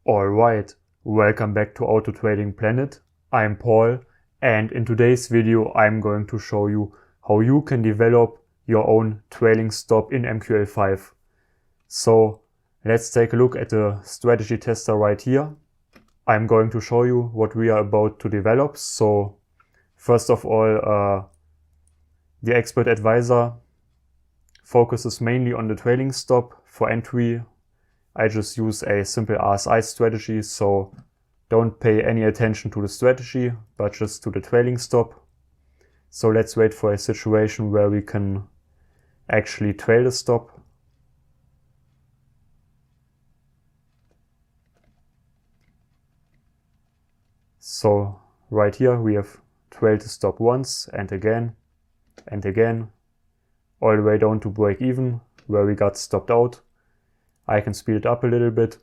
Alright, welcome back to AutoTradingPlanet. I'm Paul, and in today's video I'm going to show you how you can develop your own trailing stop in MQL5. So let's take a look at the strategy tester right here. I'm going to show you what we are about to develop. So first of all, the expert advisor focuses mainly on the trailing stop. For entry, I just use a simple RSI strategy, so don't pay any attention to the strategy, but just to the trailing stop. So let's wait for a situation where we can actually trail the stop. So right here we have trailed the stop once and again, all the way down to break even, where we got stopped out. I can speed it up a little bit,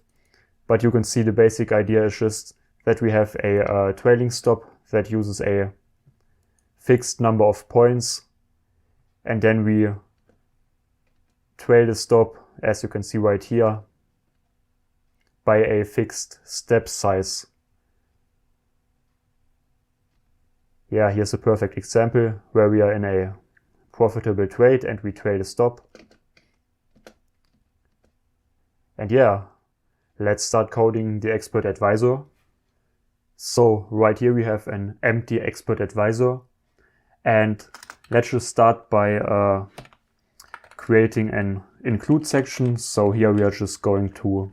but you can see the basic idea is just that we have a trailing stop that uses a fixed number of points, and then we trail the stop, as you can see right here, by a fixed step size. Yeah, here's a perfect example where we are in a profitable trade and we trail the stop. And yeah, let's start coding the expert advisor. So right here we have an empty expert advisor, and let's just start by creating an include section. So here we are just going to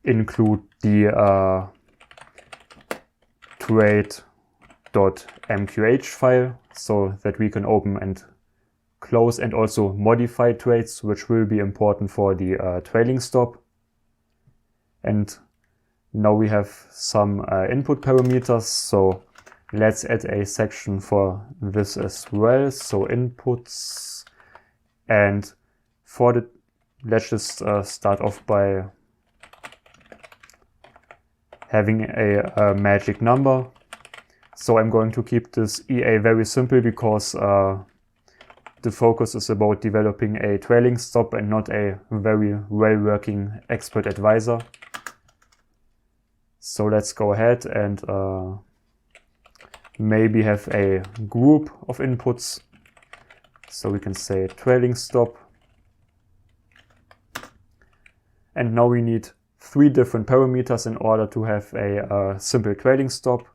include the trade.mqh file so that we can open and close and also modify trades, which will be important for the trailing stop. And now we have some input parameters, so let's add a section for this as well. So inputs, and for the let's just start off by having a magic number. So I'm going to keep this EA very simple because the focus is about developing a trailing stop and not a very well-working expert advisor. So let's go ahead and maybe have a group of inputs. So we can say trailing stop. And now we need 3 different parameters in order to have a simple trailing stop.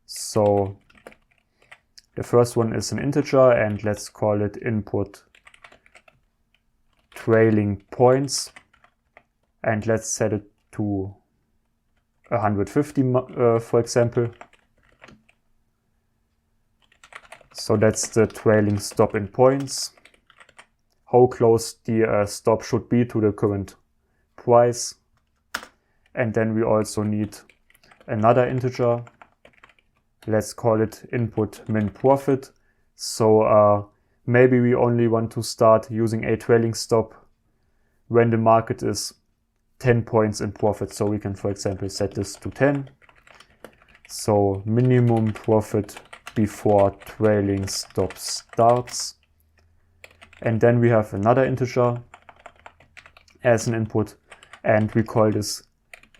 So the first one is an integer, and let's call it input trailing points, and let's set it to 150 for example. So that's the trailing stop in points, how close the stop should be to the current price. And then we also need another integer. Let's call it input min profit. So maybe we only want to start using a trailing stop when the market is 10 points in profit. So we can, for example, set this to 10. So minimum profit before trailing stop starts. And then we have another integer as an input, and we call this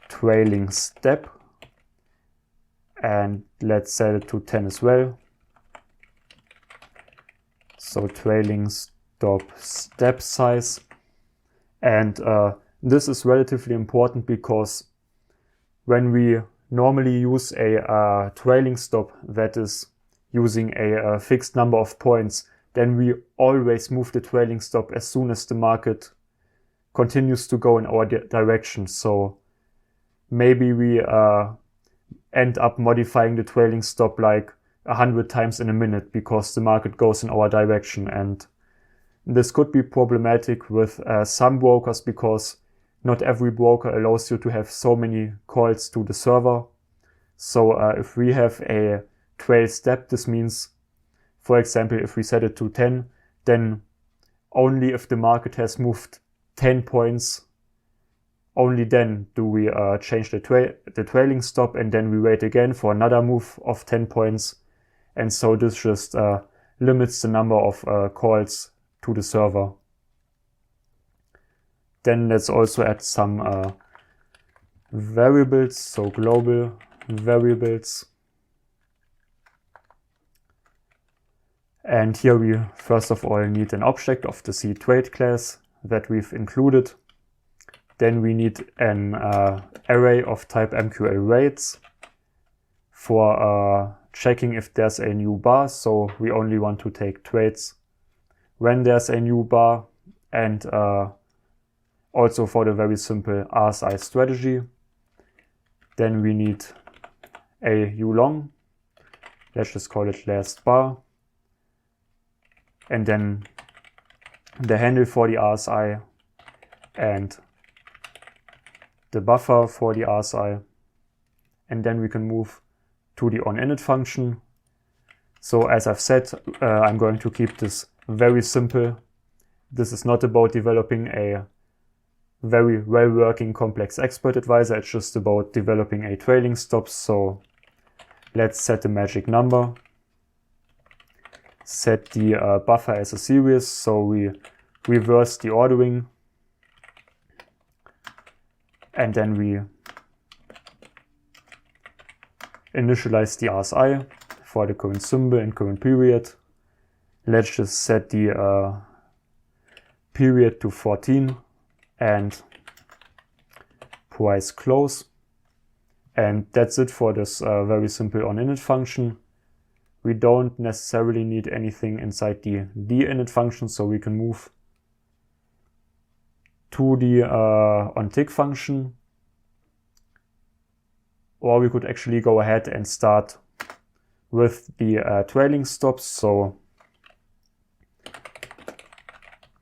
trailing step. And let's set it to 10 as well. So trailing stop step size. And this is relatively important because when we normally use a trailing stop that is using a fixed number of points, then we always move the trailing stop as soon as the market continues to go in our direction. So maybe we end up modifying the trailing stop like 100 times in a minute because the market goes in our direction. And this could be problematic with some brokers because not every broker allows you to have so many calls to the server. So if we have a trail step, this means, for example, if we set it to 10, then only if the market has moved 10 points, only then do we change the trailing stop, and then we wait again for another move of 10 points. And so this just limits the number of calls to the server. Then let's also add some variables, so global variables. And here we first of all need an object of the cTrade class that we've included. Then we need an array of type MQL rates for checking if there's a new bar. So we only want to take trades when there's a new bar, and also for the very simple RSI strategy. Then we need a ulong, let's just call it last bar, and then the handle for the RSI and the buffer for the RSI, and then we can move to the onInit function. So as I've said, I'm going to keep this very simple. This is not about developing a very well-working complex expert advisor, it's just about developing a trailing stop. So let's set the magic number, set the buffer as a series, so we reverse the ordering, and then we initialize the RSI for the current symbol and current period. Let's just set the period to 14 and price close. And that's it for this very simple onInit function. We don't necessarily need anything inside the deinit function, so we can move to the onTick function. Or we could actually go ahead and start with the trailing stops. So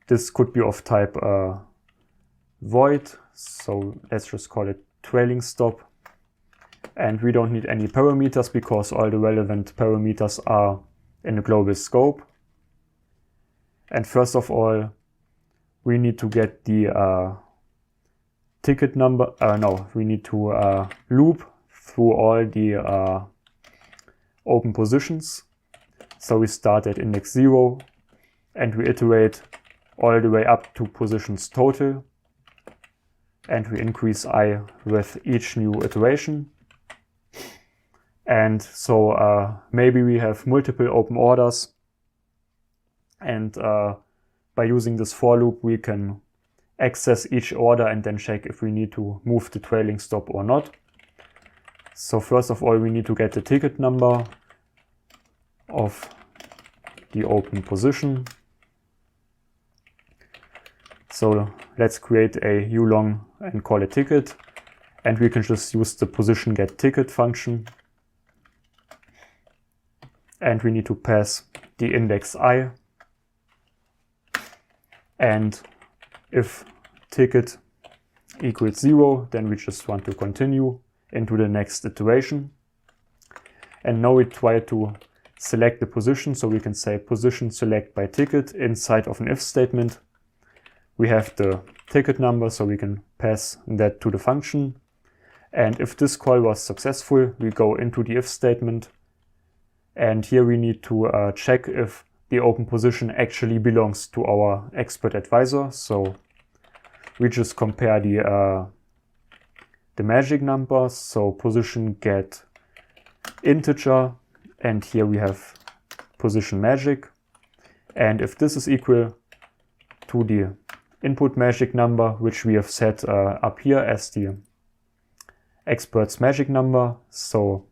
this could be of type void. So let's just call it trailing stop. And we don't need any parameters because all the relevant parameters are in the global scope. And first of all, we need to get the ticket number. We need to loop through all the open positions. So we start at index 0 and we iterate all the way up to positions total. And we increase I with each new iteration. And so maybe we have multiple open orders, and by using this for loop we can access each order and then check if we need to move the trailing stop or not. So first of all we need to get the ticket number of the open position. So let's create a ulong and call it ticket, and we can just use the position get ticket function. And we need to pass the index I. And if ticket equals 0, then we just want to continue into the next iteration. And now we try to select the position, so we can say position select by ticket inside of an if statement. We have the ticket number, so we can pass that to the function. And if this call was successful, we go into the if statement. And here we need to check if the open position actually belongs to our expert advisor. So we just compare the magic numbers. So position get integer, and here we have position magic. And if this is equal to the input magic number, which we have set up here as the expert's magic number, so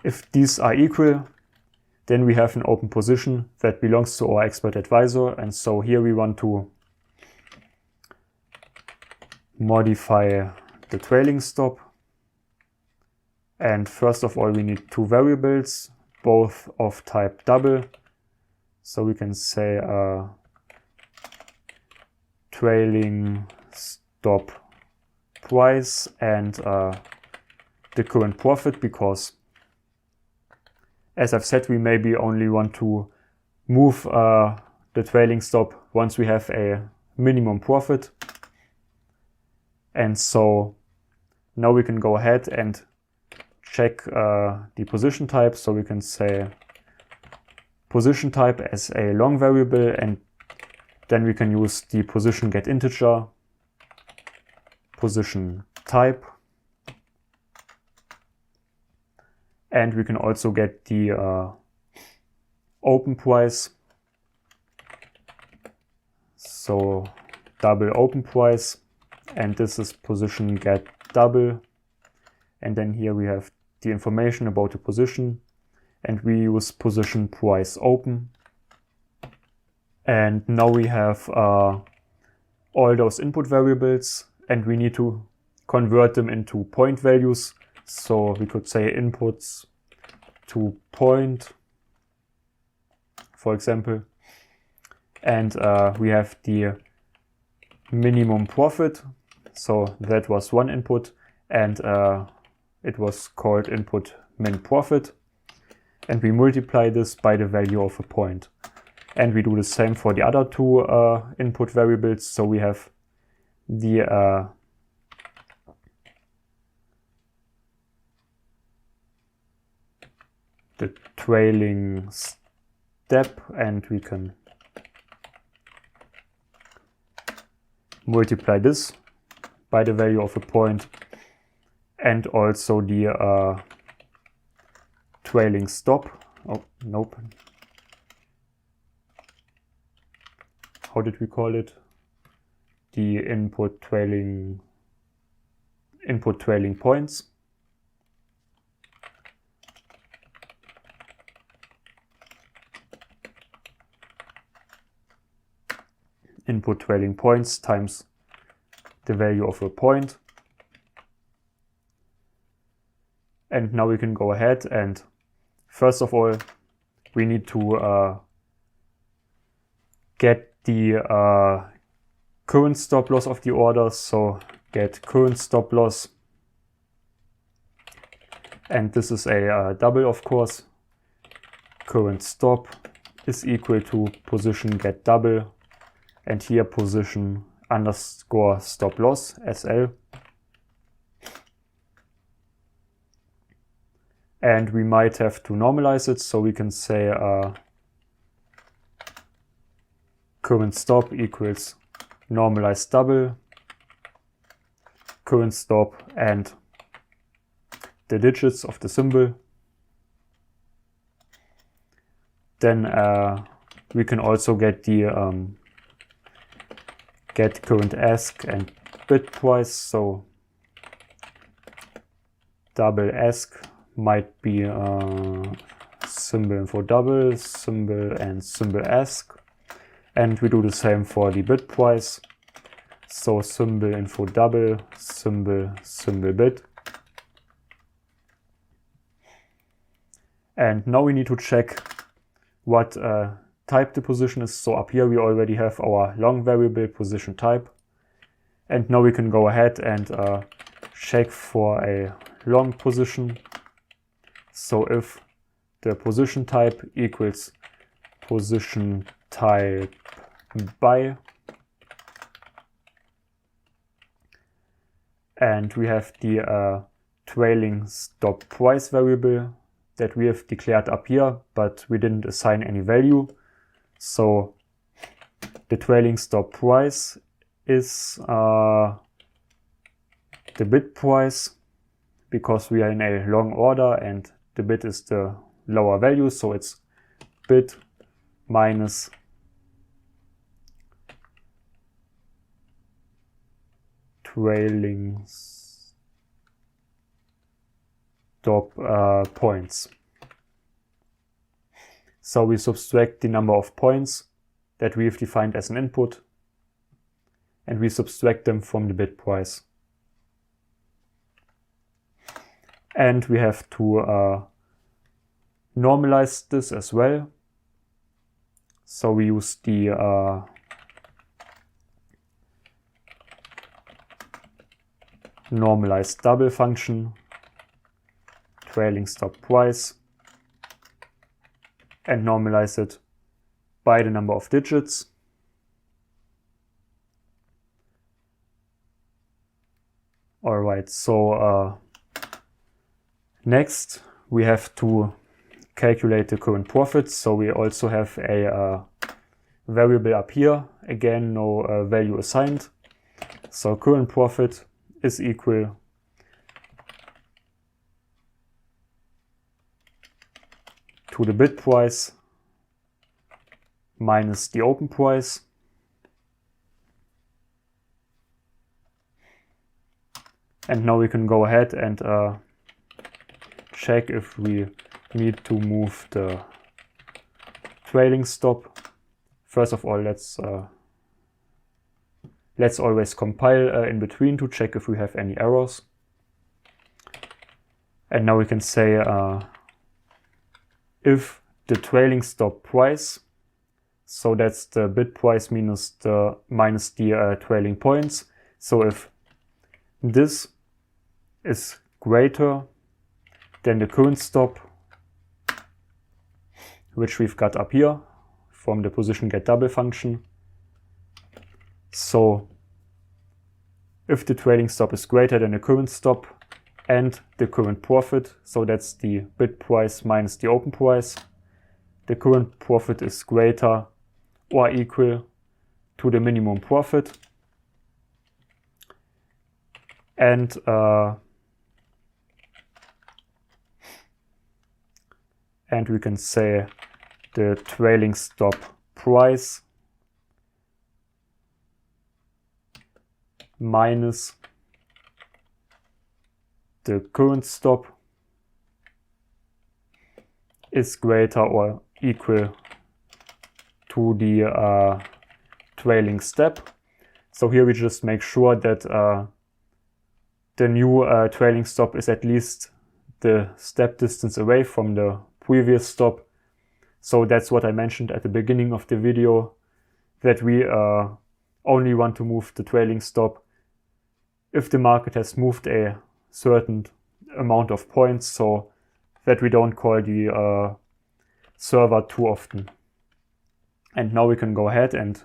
if these are equal, then we have an open position that belongs to our expert advisor. And so here we want to modify the trailing stop. And first of all, we need two variables, both of type double. So we can say trailing stop price and the current profit, because as I've said, we maybe only want to move the trailing stop once we have a minimum profit. And so now we can go ahead and check the position type. So we can say position type as a long variable, and then we can use the position get integer, position type, and we can also get the open price. So double open price, and this is position get double, and then here we have the information about the position, and we use position price open. And now we have all those input variables, and we need to convert them into point values. So we could say inputs to point, for example, and we have the minimum profit. So that was one input, and it was called input min profit, and we multiply this by the value of a point. And we do the same for the other two input variables. So we have the trailing step, and we can multiply this by the value of a point, and also the trailing stop. Oh, nope. How did we call it? The input trailing points. Input trailing points times the value of a point. And now we can go ahead, and first of all we need to get the current stop loss of the order. So get current stop loss, and this is a double, of course. Current stop is equal to position get double, and here position underscore stop loss, SL. And we might have to normalize it, so we can say current stop equals normalized double, current stop, and the digits of the symbol. Then we can also get the get current ask and bid price. So double ask might be symbol info double, symbol and symbol ask. And we do the same for the bid price. So symbol info double, symbol bid. And now we need to check what type the position is. So up here we already have our long variable position type. And now we can go ahead and check for a long position. So if the position type equals position type by, and we have the trailing stop price variable that we have declared up here, but we didn't assign any value. So the trailing stop price is the bid price, because we are in a long order and the bid is the lower value, so it's bid minus trailing stop points. So we subtract the number of points that we have defined as an input, and we subtract them from the bid price. And we have to normalize this as well. So we use the normalized double function, trailing stop price, and normalize it by the number of digits. Alright, so next we have to calculate the current profit. So we also have a variable up here. Again, no value assigned. So current profit is equal to the bid price minus the open price. And now we can go ahead and check if we need to move the trailing stop. First of all, let's always compile in between to check if we have any errors. And now we can say if the trailing stop price, so that's the bid price minus the trailing points. So if this is greater than the current stop, which we've got up here from the position get double function. So if the trailing stop is greater than the current stop and the current profit, so that's the bid price minus the open price, the current profit is greater or equal to the minimum profit, and we can say the trailing stop price minus the current stop is greater or equal to the trailing step. So here we just make sure that the new trailing stop is at least the step distance away from the previous stop. So that's what I mentioned at the beginning of the video, that we only want to move the trailing stop if the market has moved a certain amount of points, so that we don't call the server too often. And now we can go ahead and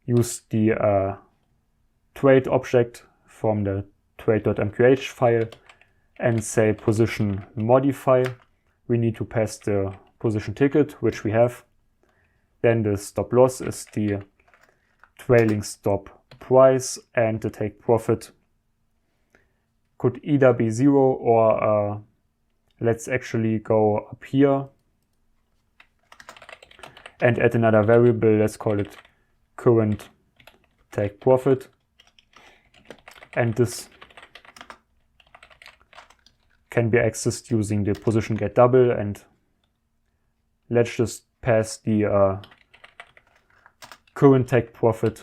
use the trade object from the trade.mqh file and say position modify. We need to pass the position ticket, which we have. Then the stop loss is the trailing stop price, and the take profit could either be 0 or let's actually go up here and add another variable. Let's call it current take profit, and this can be accessed using the position get double, and let's just pass the current take profit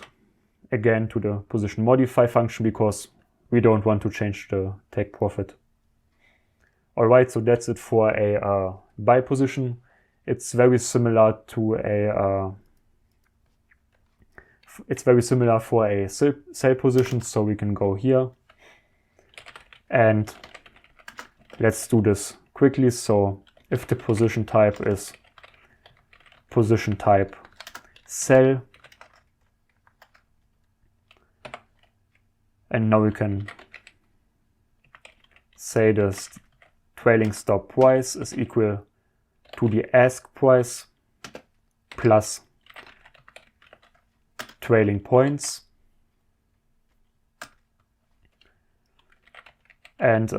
again to the position modify function because we don't want to change the take profit. Alright, so that's it for a buy position. It's very similar to a for a sell position, so we can go here and let's do this quickly. So if the position type is position type sell, and now we can say the trailing stop price is equal to the ask price plus trailing points, and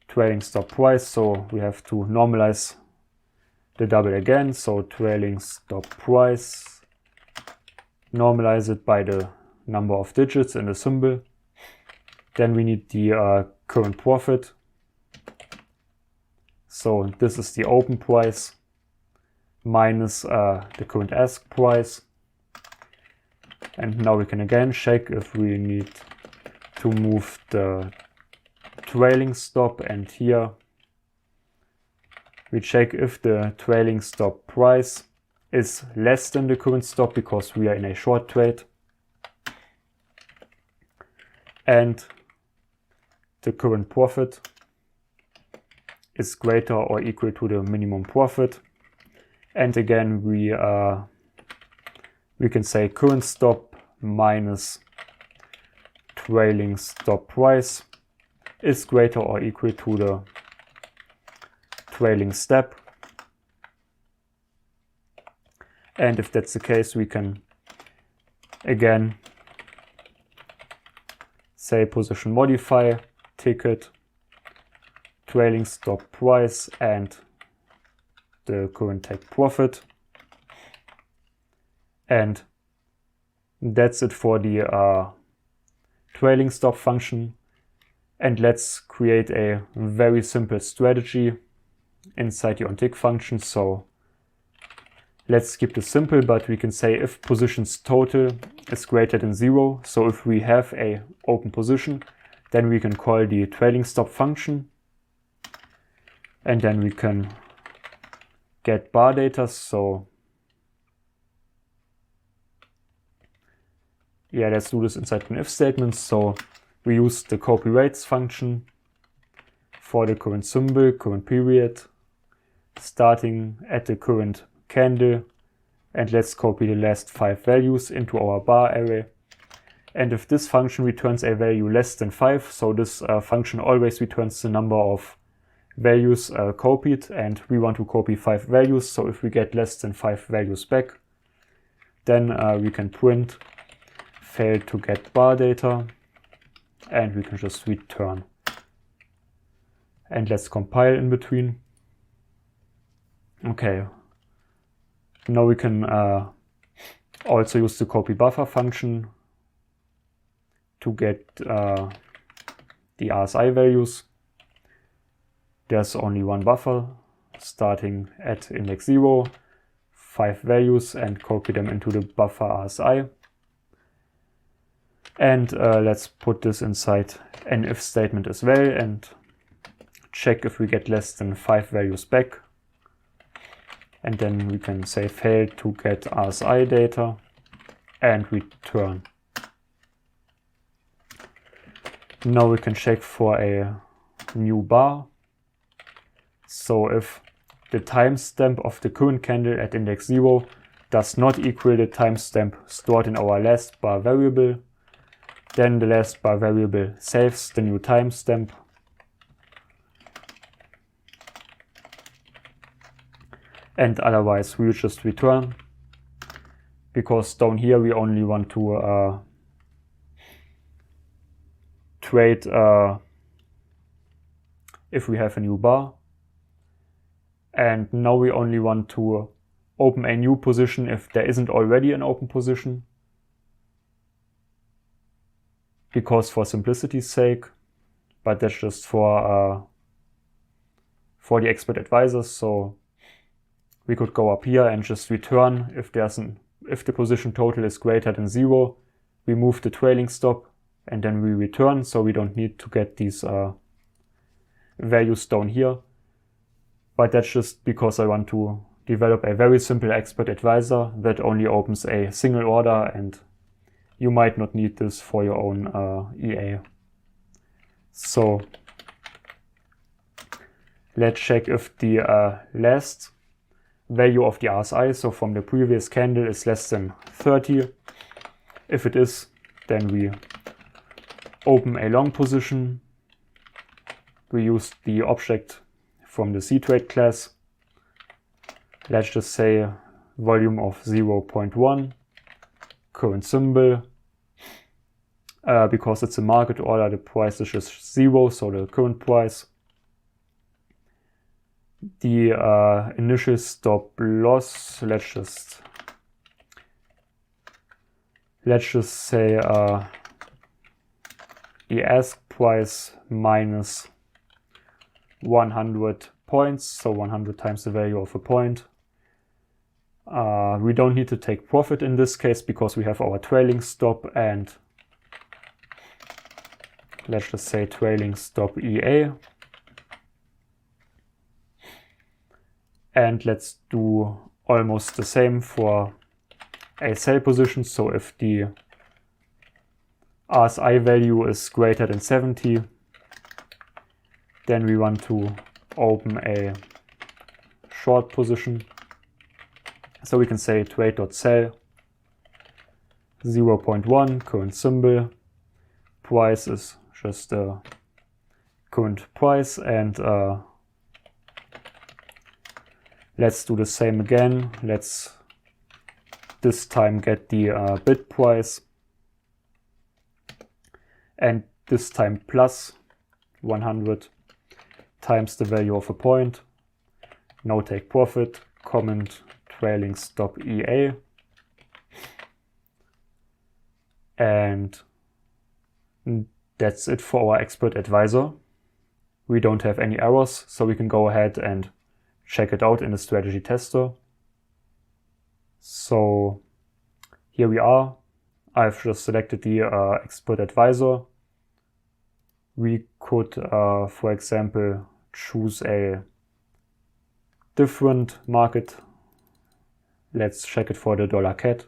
trailing stop price, so we have to normalize the double again, so trailing stop price, normalize it by the number of digits in the symbol. Then we need the current profit, so this is the open price minus the current ask price. And now we can again check if we need to move the trailing stop, and here we check if the trailing stop price is less than the current stop because we are in a short trade, and the current profit is greater or equal to the minimum profit. And again we can say current stop minus trailing stop price is greater or equal to the trailing step. And if that's the case, we can again say position modify, ticket, trailing stop price, and the current take profit. And that's it for the trailing stop function. And let's create a very simple strategy inside the onTick function. So let's keep this simple, but we can say if positions total is greater than 0. So if we have a open position, then we can call the trailing stop function. And then we can get bar data. So yeah, let's do this inside an if statement. So we use the copy rates function for the current symbol, current period, starting at the current candle, and let's copy the last 5 values into our bar array. And if this function returns a value less than 5, so this function always returns the number of values copied, and we want to copy 5 values. So if we get less than 5 values back, then we can print failed to get bar data, and we can just return. And let's compile in between. Okay, now we can also use the copy buffer function to get the RSI values. There's only one buffer starting at index 0, 5 values, and copy them into the buffer RSI. And let's put this inside an if statement as well and check if we get less than 5 values back. And then we can say fail to get RSI data and return. Now we can check for a new bar. So if the timestamp of the current candle at index 0 does not equal the timestamp stored in our last bar variable, then the last bar variable saves the new timestamp. And otherwise we'll just return, because down here we only want to trade if we have a new bar. And now we only want to open a new position if there isn't already an open position, because for simplicity's sake, but that's just for the expert advisors. So we could go up here and just return if the position total is greater than 0. We move the trailing stop and then we return, so we don't need to get these values down here. But that's just because I want to develop a very simple expert advisor that only opens a single order, and you might not need this for your own EA. So let's check if the last value of the RSI, so from the previous candle, is less than 30. If it is, then we open a long position. We use the object from the ctrade class. Let's just say volume of 0.1, current symbol. Because it's a market order, the price is just 0, so the current price. The initial stop loss, let's just say the ask price minus 100 points, so 100 times the value of a point. We don't need to take profit in this case because we have our trailing stop, and let's just say trailing stop EA. And let's do almost the same for a sell position. So if the RSI value is greater than 70, then we want to open a short position. So we can say trade.sell 0.1, current symbol, price is just the current price, and let's do the same again. Let's this time get the bid price. And this time plus 100 times the value of a point, no take profit, comment trailing stop EA, and that's it for our expert advisor. We don't have any errors, so we can go ahead and check it out in the strategy tester. So here we are. I've just selected the expert advisor. We could, for example, choose a different market. Let's check it for the dollar CAD.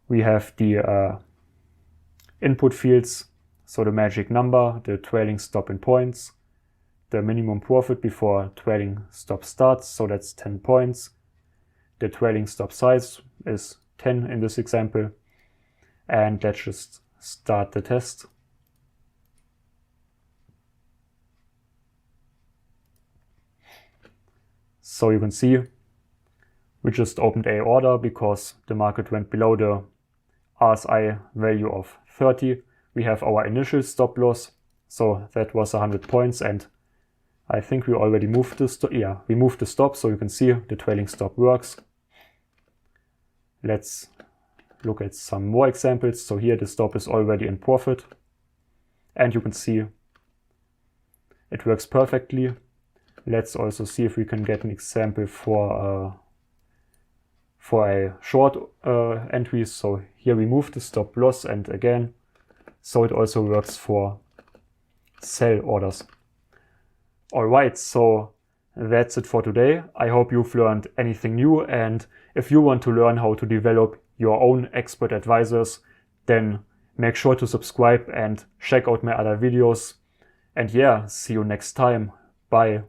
We have the input fields, so the magic number, the trailing stop in points, the minimum profit before trailing stop starts, so that's 10 points. The trailing stop size is 10 in this example. And let's just start the test. So you can see we just opened a order because the market went below the RSI value of 30. We have our initial stop loss, so that was 100 points, and I think we already moved the stop. Yeah, we moved the stop, so you can see the trailing stop works. Let's look at some more examples. So here the stop is already in profit, and you can see it works perfectly. Let's also see if we can get an example for a short entry. So here we move the stop loss, and again, so it also works for sell orders. Alright, so that's it for today. I hope you've learned anything new, and if you want to learn how to develop your own expert advisors, then make sure to subscribe and check out my other videos. And yeah, see you next time. Bye.